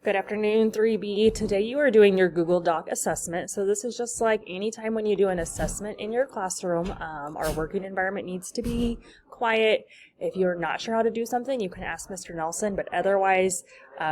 Good afternoon, 3B. Today you are doing your Google Doc assessment. So this is just like any time when you do an assessment in your classroom. Our working environment needs to be quiet. If you're not sure how to do something, you can ask Mr. Nelson, but otherwise,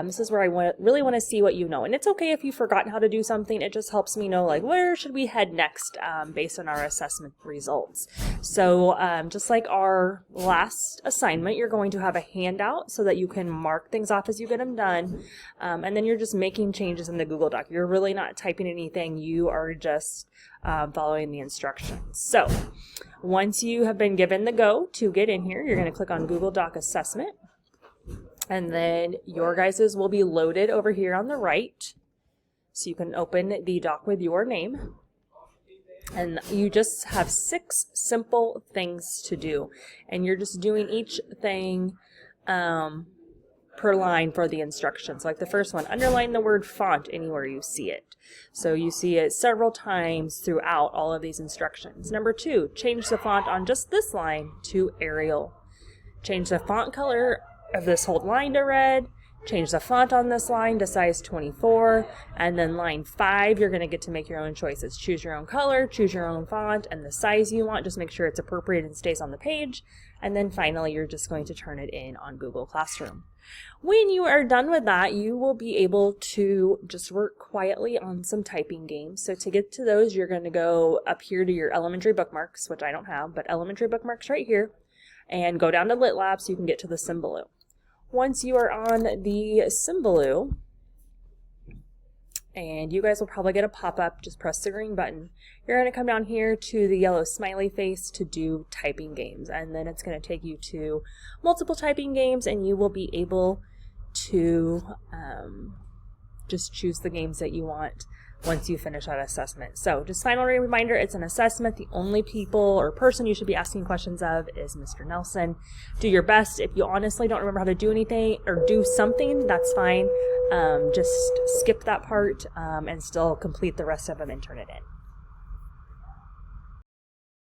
this is where I really want to see what you know. And it's okay if you've forgotten how to do something. It just helps me know, like, where should we head next based on our assessment results. So just like our last assignment, you're going to have a handout so that you can mark things off as you get them done. And then you're just making changes in the Google Doc. You're really not typing anything. You are just following the instructions. So once you have been given the go to get in here, you're going to click on Google Doc Assessment. And then your guys's will be loaded over here on the right. So you can open the doc with your name. And you just have 6 simple things to do. And you're just doing each thing per line for the instructions. Like the first one, underline the word font anywhere you see it. So you see it several times throughout all of these instructions. Number 2, change the font on just this line to Arial. Change the font color of this whole line to red. Change the font on this line to size 24. And then line 5, you're going to get to make your own choices. Choose your own color, choose your own font, and the size you want. Just make sure it's appropriate and stays on the page. And then finally, you're just going to turn it in on Google Classroom. When you are done with that, you will be able to just work quietly on some typing games. So to get to those, you're going to go up here to your elementary bookmarks, which I don't have, but elementary bookmarks right here, and go down to Lit Lab so you can get to the Symbaloo. Once you are on the Symbaloo, and you guys will probably get a pop-up, just press the green button. You're going to come down here to the yellow smiley face to do typing games, and then it's going to take you to multiple typing games, and you will be able to just choose the games that you want once you finish that assessment. So just final reminder, it's an assessment. The only people or person you should be asking questions of is Mr. Nelson. Do your best. If you honestly don't remember how to do anything or do something, that's fine. Just skip that part and still complete the rest of them and turn it in.